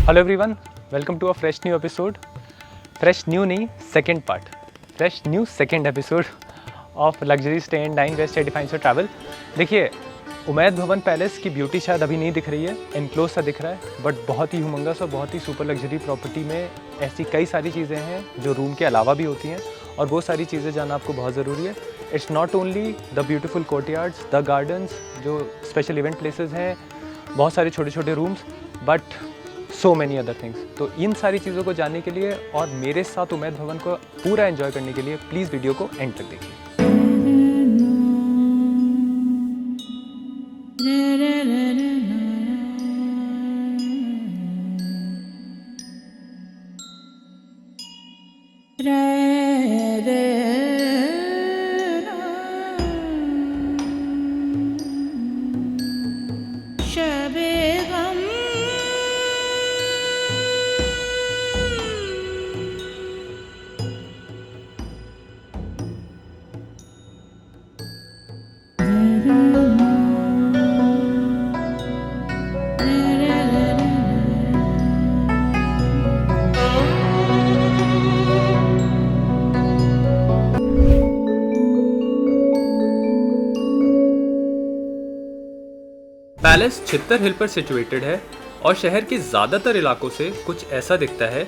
Hello everyone, welcome to a fresh new episode. Fresh new नहीं, second part, fresh new second episode of luxury stay and dine west defines your travel. देखिए, उमैद भवन palace की beauty शायद अभी नहीं दिख रही है, इनक्लोज सा दिख रहा है, बट बहुत ही ह्यूमंगस और बहुत ही सुपर लग्जरी प्रॉपर्टी में ऐसी कई सारी चीज़ें हैं जो रूम के अलावा भी होती हैं, और वो सारी चीज़ें जानना आपको बहुत ज़रूरी है। It's not only the beautiful courtyards, the gardens, जो स्पेशल इवेंट प्लेसेस हैं, बहुत सारे छोटे छोटे rooms, but so many other things. तो इन सारी चीज़ों को जानने के लिए और मेरे साथ उमैद भवन को पूरा एंजॉय करने के लिए प्लीज़ वीडियो को एंड तक देखिए। पैलेस छित्तर हिल पर सिचुएटेड है और शहर के ज़्यादातर इलाकों से कुछ ऐसा दिखता है।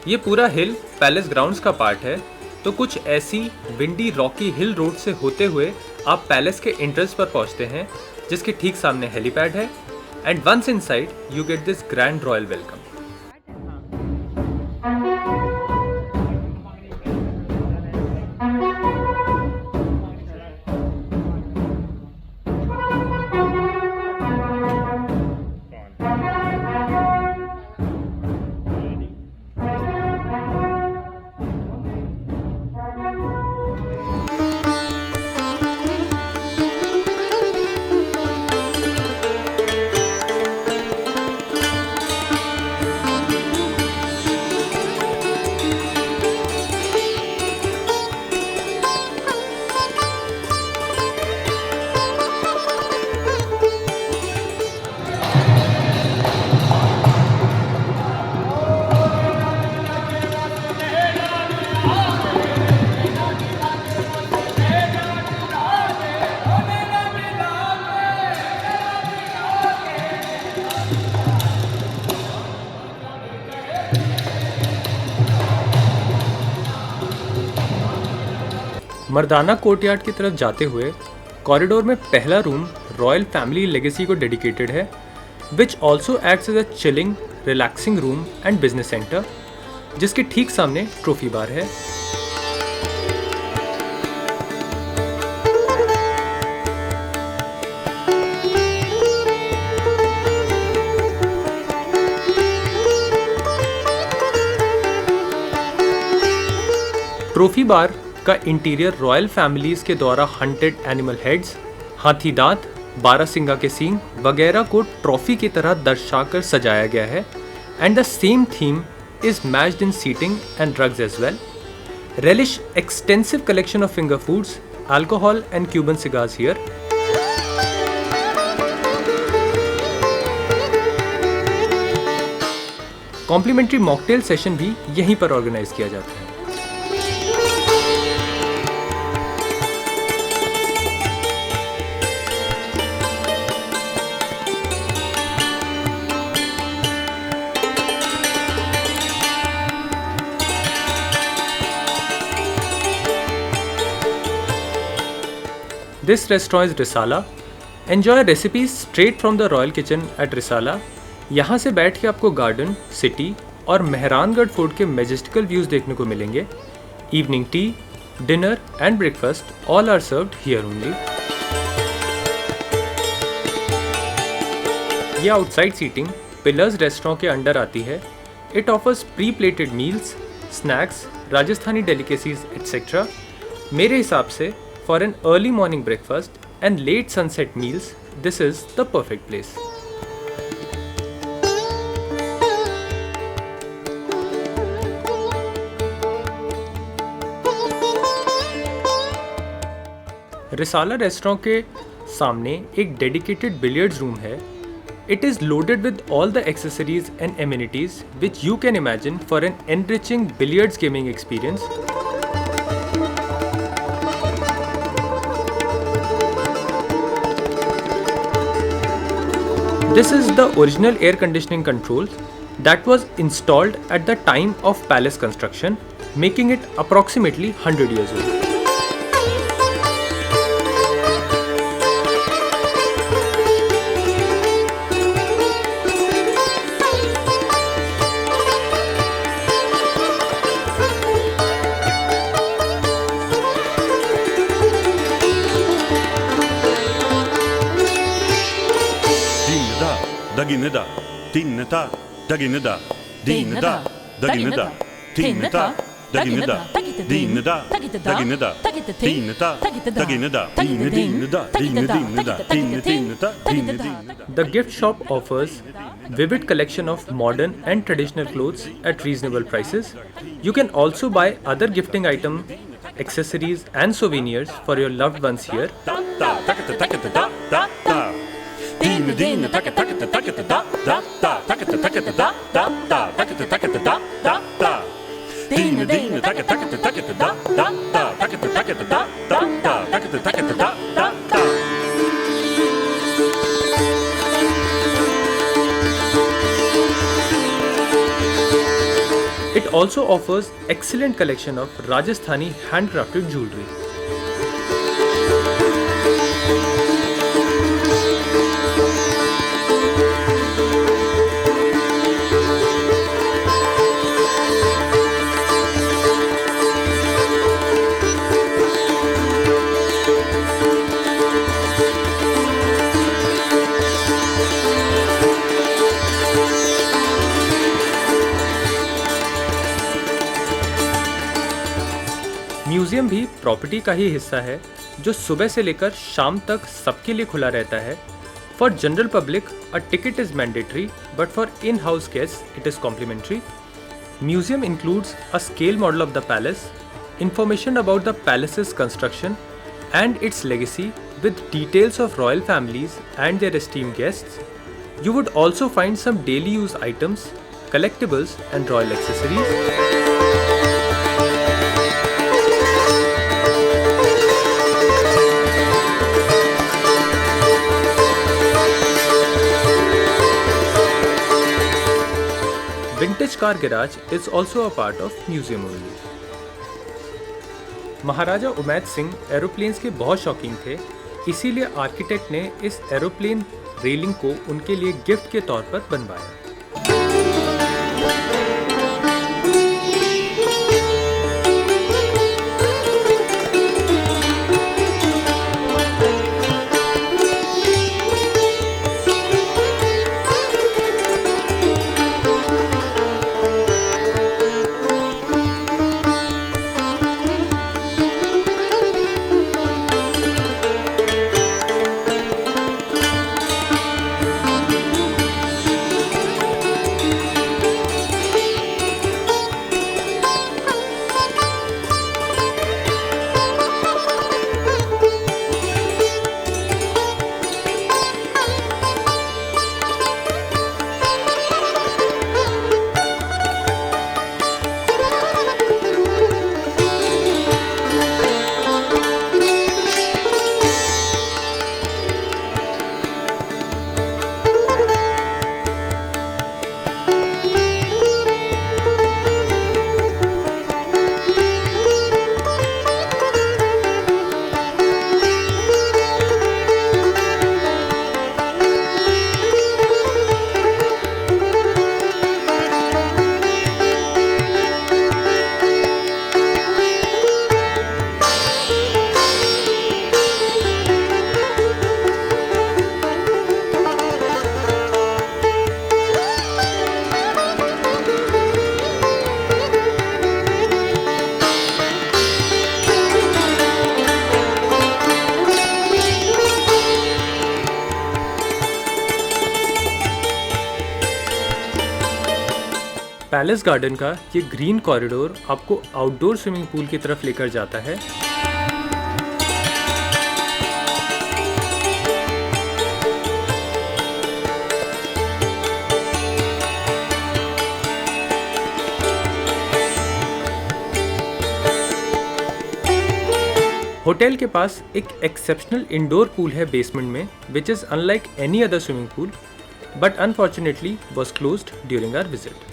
ये पूरा हिल पैलेस ग्राउंड्स का पार्ट है, तो कुछ ऐसी विंडी रॉकी हिल रोड से होते हुए आप पैलेस के एंट्रेंस पर पहुंचते हैं, जिसके ठीक सामने हेलीपैड है। And once inside you get this grand royal welcome. मर्दाना कोर्टयार्ड की तरफ जाते हुए कॉरिडोर में पहला रूम रॉयल फैमिली लेगेसी को डेडिकेटेड है, which also acts as a chilling relaxing room and business centre, जिसके ठीक सामने ट्रॉफी बार है। ट्रॉफी बार का इंटीरियर रॉयल फैमिलीज के द्वारा हंटेड एनिमल हेड्स, हाथी दांत, बारहसिंगा के सींग वगैरह को ट्रॉफी की तरह दर्शाकर सजाया गया है। And the same theme is matched in seating and drugs as well. Relish extensive collection of finger foods, alcohol and Cuban cigars here. Complimentary mocktail session भी यहीं पर ऑर्गेनाइज किया जाता है। This restaurant is Risala. Enjoy recipes straight from the Royal Kitchen at Risala. यहाँ से बैठ के आपको गार्डन, सिटी और मेहरानगढ़ फोर्ट के मैजेस्टिकल व्यूज देखने को मिलेंगे। Evening tea, dinner and breakfast all are served here only. ये आउटसाइड सीटिंग पिलर्स रेस्टोरेंट के अंडर आती है। It offers pre plated meals, snacks, Rajasthani delicacies etcetera. मेरे हिसाब से for an early morning breakfast and late sunset meals, this is the perfect place. Risala restaurant के सामने एक डेडिकेटेड बिलियर्ड्स रूम है, It is loaded with all the accessories and amenities which you can imagine for an enriching billiards gaming experience. This is the original air conditioning control that was installed at the time of palace construction, making it approximately 100 years old. Daginida, Tinneta, Daginida, Dinida, Daginida, Tinneta, Daginida, Dinida, Daginida, Tinneta, Daginida, Dinida, The gift shop offers vivid collection of modern and traditional clothes at reasonable prices. You can also buy other gifting item, accessories and souvenirs for your loved ones here. Dina taka taka taka taka da da da taka taka taka da da da taka taka da da da Dina taka taka taka da da da taka taka da da da taka taka da da da. It also offers excellent collection of Rajasthani handcrafted jewelry. Museum भी property का ही हिस्सा है जो सुबह से लेकर शाम तक सबके लिए खुला रहता है. For general public a ticket is mandatory but for in house guest it is complimentary. Museum includes a scale model of the palace, information about the palace's construction and its legacy with details of royal families and their esteemed guests. You would also find some daily use items, collectibles and royal accessories. Vintage car garage is also a part of museum only. Maharaja Umaid Singh aeroplanes के बहुत शौकीन थे, इसीलिए architect ने इस aeroplane railing को उनके लिए गिफ्ट के तौर पर बनवाया. पैलेस गार्डन का ये ग्रीन कॉरिडोर आपको आउटडोर स्विमिंग पूल की तरफ लेकर जाता है. होटल के पास एक एक्सेप्शनल इंडोर पूल है बेसमेंट में, which is unlike any other swimming pool, but unfortunately was closed during our visit.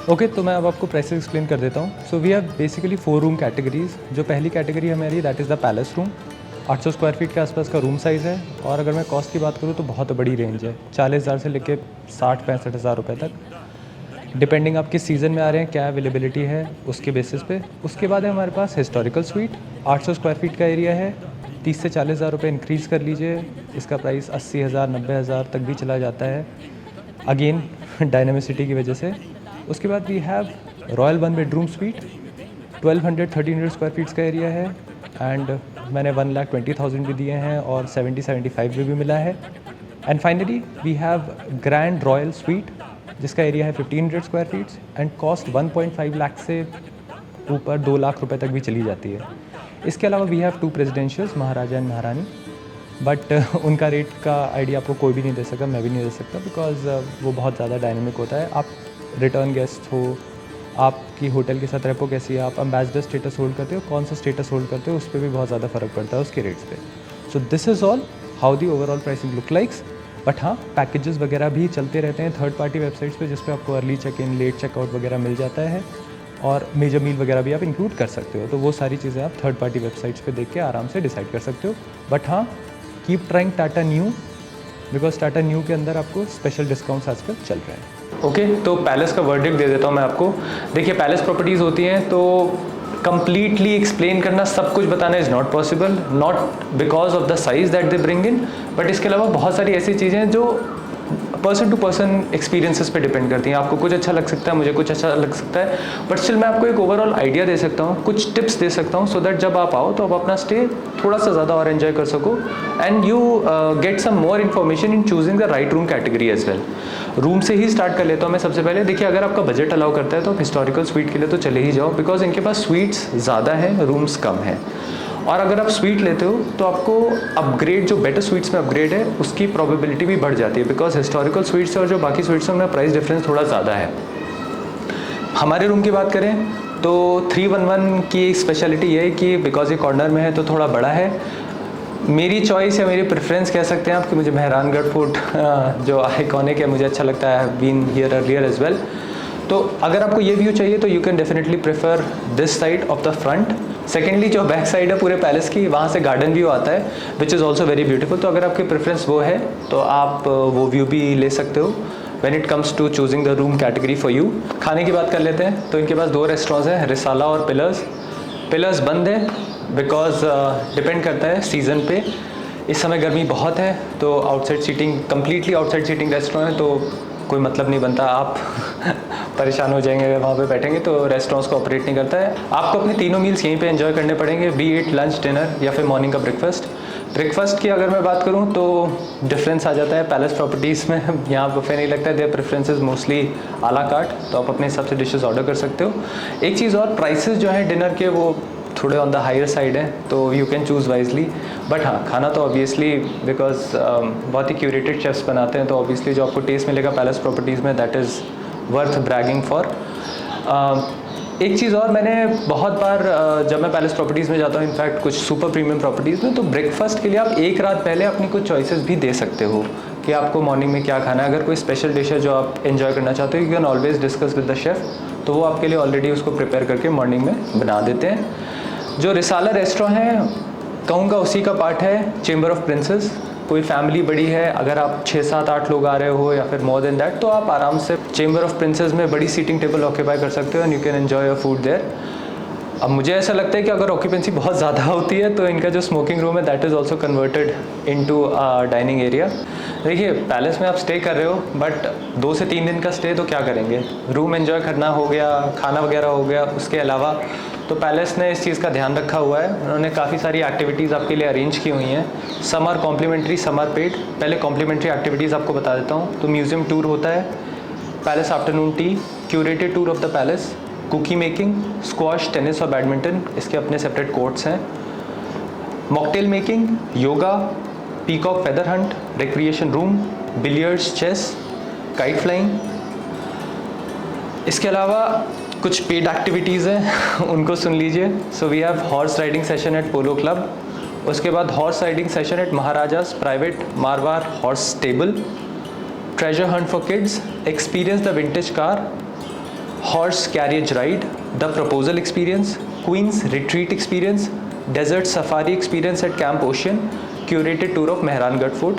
Okay तो मैं अब आपको प्राइसेस एक्सप्लेन कर देता हूँ। So we have basically 4 room categories. जो पहली कैटेगरी हमारी that is the palace room. 800 square feet के आसपास का रूम साइज़ है, और अगर मैं कॉस्ट की बात करूँ तो बहुत बड़ी रेंज है, 40,000 से लेके 60-65,000 रुपये तक, डिपेंडिंग आप किस सीज़न में आ रहे हैं, क्या अवेलेबिलिटी है उसके बेसिस पे। उसके बाद है हमारे पास हिस्टोरिकल स्वीट, 800 स्क्वायर फीट का एरिया है, 30 से 40,000 रुपये इंक्रीज़ कर लीजिए, इसका प्राइस 80,000 90,000 तक भी चला जाता है, अगेन डायनामिसिटी की वजह से। उसके बाद we have royal 1 bedroom suite, 1200-1300 square feets का एरिया है, एंड मैंने 1,20,000 भी दिए हैं और 70-75 में भी मिला है। And finally we have grand royal suite जिसका एरिया है 1,500 square feets and cost 1.5 lakh से ऊपर 2 लाख रुपए तक भी चली जाती है। इसके अलावा वी हैव 2 प्रेसिडेंशियल्स, महाराजा एंड महारानी, बट उनका रेट का आइडिया आपको कोई भी नहीं दे सका, मैं भी नहीं दे सकता, बिकॉज वो बहुत ज़्यादा डायनेमिक होता है। आप रिटर्न गेस्ट हो, आपकी होटल के साथ रेपो कैसी है, आप एम्बेसडर स्टेटस होल्ड करते हो, कौन सा स्टेटस होल्ड करते हो, उस पर भी बहुत ज़्यादा फ़र्क पड़ता है उसके रेट्स पे। So this is all how the overall pricing look likes. But हाँ, पैकेजेस वगैरह भी चलते रहते हैं थर्ड पार्टी वेबसाइट्स पे, जिस पे आपको early check in, late checkout वगैरह मिल जाता है, और मेजर मील वगैरह भी आप इंक्लूड कर सकते हो। तो वो सारी चीज़ें आप थर्ड पार्टी वेबसाइट्स पे देख के आराम से डिसाइड कर सकते हो। बट हाँ, keep trying Tata new, because Tata new के अंदर आपको स्पेशल डिस्काउंट्स आजकल चल रहे हैं। ओके तो पैलेस का वर्डिक्ट दे देता हूँ मैं आपको। देखिए, पैलेस प्रॉपर्टीज़ होती हैं तो कंप्लीटली एक्सप्लेन करना, सब कुछ बताना is not possible, not because of the size that they bring in, but इसके अलावा बहुत सारी ऐसी चीज़ें हैं जो पर्सन टू पर्सन एक्सपीरियंसेस पे डिपेंड करती हैं। आपको कुछ अच्छा लग सकता है, मुझे कुछ अच्छा लग सकता है, बट स्टिल मैं आपको एक ओवरऑल आइडिया दे सकता हूँ, कुछ टिप्स दे सकता हूँ, सो दैट जब आप आओ तो आप अपना स्टे थोड़ा सा ज़्यादा और एंजॉय कर सको, and you get some more information in choosing the right room category as well. Room से ही स्टार्ट कर लेता हूँ मैं सबसे पहले। देखिए, अगर आपका बजट अलाउ करता है तो आप हिस्टोरिकल स्वीट के लिए तो चले ही जाओ, बिकॉज इनके पास स्वीट्स ज़्यादा हैं, रूम्स कम हैं। और अगर आप स्वीट लेते हो तो आपको अपग्रेड, जो बेटर स्वीट्स में अपग्रेड है, उसकी प्रोबेबिलिटी भी बढ़ जाती है, बिकॉज हिस्टोरिकल स्वीट्स और जो बाकी स्वीट्स हैं उनमें प्राइस डिफरेंस थोड़ा ज़्यादा है। हमारे रूम की बात करें तो 311 की स्पेशलिटी ये है कि बिकॉज ये कॉर्नर में है तो थोड़ा बड़ा है। मेरी चॉइस या मेरी प्रेफरेंस कह सकते हैं आप कि मुझे मेहरानगढ़ फोर्ट जो आइकॉनिक है, मुझे अच्छा लगता है, been here earlier as well. तो अगर आपको ये व्यू चाहिए तो you can definitely prefer this side of the front. Secondly, जो बैक साइड है पूरे पैलेस की, वहाँ से गार्डन व्यू आता है, which is also very beautiful. तो अगर आपकी प्रेफरेंस वो है तो आप वो व्यू भी ले सकते हो when it comes to choosing the room category for you. खाने की बात कर लेते हैं तो इनके पास 2 रेस्टोरेंट्स हैं, रिसाला और पिलर्स बंद है बिकॉज डिपेंड करता है सीज़न पे। इस समय गर्मी बहुत है तो outside seating, completely outside seating restaurant है, तो कोई मतलब नहीं बनता, आप परेशान हो जाएंगे अगर वहाँ पे बैठेंगे, तो रेस्टोरेंट्स को ऑपरेट नहीं करता है। आपको अपने तीनों मील्स यहीं पे एंजॉय करने पड़ेंगे, बी इट लंच, डिनर या फिर मॉर्निंग का ब्रेकफास्ट। ब्रेकफास्ट की अगर मैं बात करूँ तो डिफरेंस आ जाता है पैलेस प्रॉपर्टीज़ में, यहाँ बुफे नहीं लगता है, their preferences mostly a la carte, तो आप अपने हिसाब से डिशेस ऑर्डर कर सकते हो। एक चीज़ और, प्राइसेस जो हैं डिनर के वो थोड़े ऑन द हायर साइड है, तो you can choose wisely. But हाँ, खाना तो ऑब्वियसली बिकॉज बहुत ही क्यूरेटेड शेफ्स बनाते हैं, तो ऑब्वियसली जो आपको टेस्ट मिलेगा पैलेस प्रॉपर्टीज़ में, that is worth bragging for. एक चीज़ और, मैंने बहुत बार जब मैं पैलेस प्रॉपर्टीज़ में जाता हूँ, इनफैक्ट कुछ सुपर प्रीमियम प्रॉपर्टीज़ में, तो ब्रेकफास्ट के लिए आप एक रात पहले अपनी कुछ चॉइसेस भी दे सकते हो, कि आपको मॉर्निंग में क्या खाना है। अगर कोई स्पेशल डिश है जो आप एंजॉय करना चाहते हो, you can always discuss with the chef, तो वो आपके लिए ऑलरेडी उसको प्रिपेयर करके मॉर्निंग में बना देते हैं। जो रिसाला रेस्टोरेंट है, कहूँगा उसी का पार्ट है चेंबर ऑफ प्रिंसेस। कोई फैमिली बड़ी है, अगर आप 6, 7, 8 लोग आ रहे हो या फिर मोर देन दैट, तो आप आराम से चेंबर ऑफ प्रिंसेस में बड़ी सीटिंग टेबल ऑक्यूपाई कर सकते हो and you can enjoy your food there. अब मुझे ऐसा लगता है कि अगर ऑक्यूपेंसी बहुत ज़्यादा होती है तो इनका जो स्मोकिंग रूम है that is also converted into dining area. देखिए, पैलेस में आप स्टे कर रहे हो, बट 2 से 3 दिन का स्टे तो क्या करेंगे, रूम एंजॉय करना हो गया, खाना वगैरह हो गया। उसके अलावा तो पैलेस ने इस चीज़ का ध्यान रखा हुआ है, उन्होंने काफ़ी सारी एक्टिविटीज़ आपके लिए अरेंज की हुई हैं। Some are complimentary, some are paid. पहले कॉम्प्लीमेंट्री एक्टिविटीज़ आपको बता देता हूँ। तो म्यूज़ियम टूर होता है, palace afternoon tea, curated tour of the palace, cookie making, squash, tennis और बैडमिंटन, इसके अपने सेपरेट कोर्ट्स हैं, mocktail making, yoga, peacock feather hunt, recreation room, billiards, chess, kite flying. इसके अलावा कुछ पेड एक्टिविटीज़ हैं उनको सुन लीजिए। So we have horse riding session at polo club, उसके बाद horse riding session at Maharaja's private Marwar horse stable, treasure hunt for kids, experience the vintage car, horse carriage ride, the proposal experience, queen's retreat experience, desert safari experience at camp ocean, curated tour of Mehrangarh fort.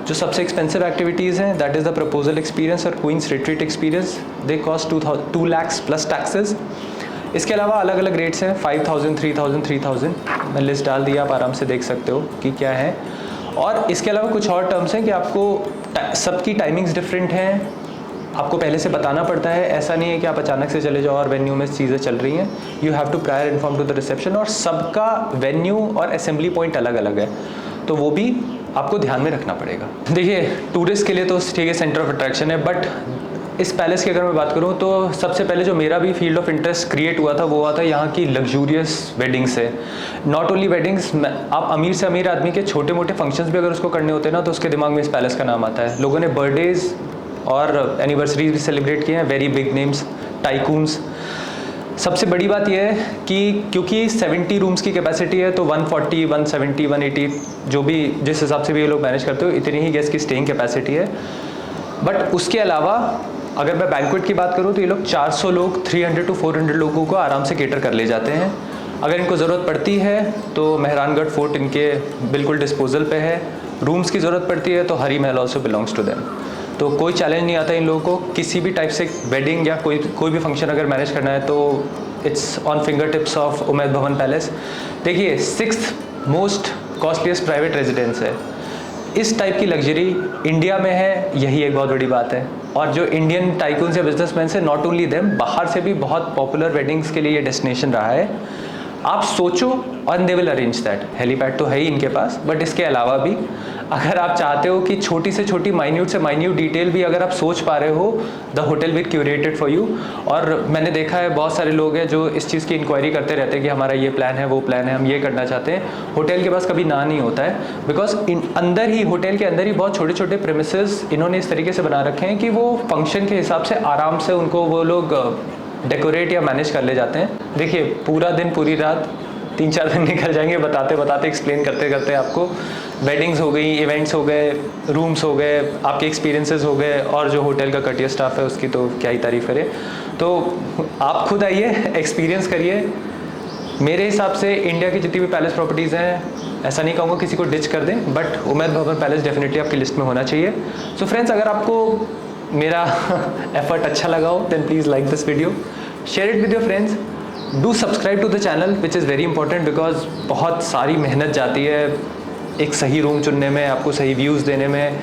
जो सबसे expensive activities हैं that is the proposal experience और queen's retreat experience, they cost 2 lakhs plus taxes. इसके अलावा अलग अलग rates हैं, 5000, 3000, 3000। मैं लिस्ट डाल दिया, आप आराम से देख सकते हो कि क्या है। और इसके अलावा कुछ और टर्म्स हैं कि आपको सबकी टाइमिंग्स डिफरेंट हैं, आपको पहले से बताना पड़ता है। ऐसा नहीं है कि आप अचानक से चले जाओ और वेन्यू में चीज़ें चल रही हैं। You have to prior inform to the reception, और सबका वेन्यू और असेंबली पॉइंट अलग अलग है, तो वो भी आपको ध्यान में रखना पड़ेगा। देखिए, टूरिस्ट के लिए तो ठीक है, सेंटर ऑफ अट्रैक्शन है, बट इस पैलेस की अगर मैं बात करूँ तो सबसे पहले जो मेरा भी फील्ड ऑफ इंटरेस्ट क्रिएट हुआ था वो हुआ था यहाँ की लग्जूरियस वेडिंग्स से। नॉट ओनली वेडिंग्स, आप अमीर से अमीर आदमी के छोटे मोटे फंक्शंस भी अगर उसको करने होते हैं ना, तो उसके दिमाग में इस पैलेस का नाम आता है। लोगों ने बर्थडेज और एनिवर्सरीज भी सेलिब्रेट किए हैं, वेरी बिग नेम्स, टाइकून्स। सबसे बड़ी बात यह है कि क्योंकि 70 रूम्स की कैपेसिटी है, तो 140, 170, 180 जो भी जिस हिसाब से भी ये लोग मैनेज करते हो, इतनी ही गेस्ट की स्टेइंग कैपेसिटी है। बट उसके अलावा अगर मैं बैंक्वेट की बात करूँ तो ये लोग 400 लोग, 300 to 400 लोगों को आराम से केटर कर ले जाते हैं। अगर इनको ज़रूरत पड़ती है तो मेहरानगढ़ फोर्ट इनके बिल्कुल डिस्पोजल पे है। रूम्स की ज़रूरत पड़ती है तो हरी महल ऑल्सो बिलोंग्स टू देम। तो कोई चैलेंज नहीं आता इन लोगों को, किसी भी टाइप से वेडिंग या कोई भी फंक्शन अगर मैनेज करना है तो it's on finger tips of Umaid Bhawan palace. देखिए, 6th most costliest private residence है। इस टाइप की लग्जरी इंडिया में है, यही एक बहुत बड़ी बात है। और जो इंडियन टाइकून से बिजनेसमैन से, नॉट ओनली देम, बाहर से भी बहुत पॉपुलर वेडिंग्स के लिए ये डेस्टिनेशन रहा है। आप सोचो और they will arrange that. Helipad तो है ही इनके पास, बट इसके अलावा भी अगर आप चाहते हो कि छोटी से छोटी माइन्यूट से माइन्यूट डिटेल भी अगर आप सोच पा रहे हो, the hotel will curated for you. और मैंने देखा है बहुत सारे लोग हैं जो इस चीज़ की इंक्वायरी करते रहते हैं कि हमारा ये प्लान है, वो प्लान है, हम ये करना चाहते हैं। होटल के पास कभी ना नहीं होता है, बिकॉज अंदर ही होटल के अंदर ही बहुत छोटे छोटे प्रेमिसेस इन्होंने इस तरीके से बना रखे हैं कि वो फंक्शन के हिसाब से आराम से उनको वो लोग डेकोरेट या मैनेज कर ले जाते हैं। देखिए, पूरा दिन पूरी रात 3-4 दिन निकल जाएंगे बताते बताते, एक्सप्लेन करते करते आपको। वेडिंग्स हो गई, इवेंट्स हो गए, रूम्स हो गए, आपके एक्सपीरियंसेस हो गए, और जो होटल का कटियर स्टाफ है उसकी तो क्या ही तारीफ करें। तो आप खुद आइए, एक्सपीरियंस करिए। मेरे हिसाब से इंडिया की जितनी भी पैलेस प्रॉपर्टीज़ हैं, ऐसा नहीं कहूँगा किसी को डिच कर दें, but Umaid Bhawan palace definitely आपकी लिस्ट में होना चाहिए। सो फ्रेंड्स, अगर आपको मेरा एफर्ट अच्छा लगा हो then please like this video, share it with your friends, do subscribe to the channel which is very important, because बहुत सारी मेहनत जाती है एक सही रूम चुनने में, आपको सही व्यूज़ देने में,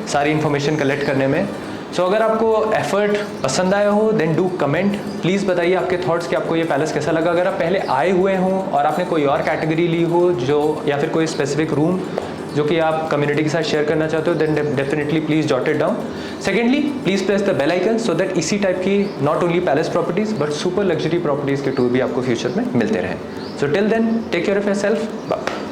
सारी इन्फॉर्मेशन कलेक्ट करने में। सो अगर आपको एफर्ट पसंद आया हो देन डू कमेंट, प्लीज़ बताइए आपके थॉट्स कि आपको ये पैलेस कैसा लगा। अगर आप पहले आए हुए हों और आपने कोई और कैटेगरी ली हो जो, या फिर कोई स्पेसिफिक रूम जो कि आप कम्युनिटी के साथ शेयर करना चाहते हो, then definitely please jot it down. Secondly, please press the bell icon so that इसी टाइप की not only palace properties but super luxury properties के टूर भी आपको फ्यूचर में मिलते रहें। So till then, take care of yourself, bye.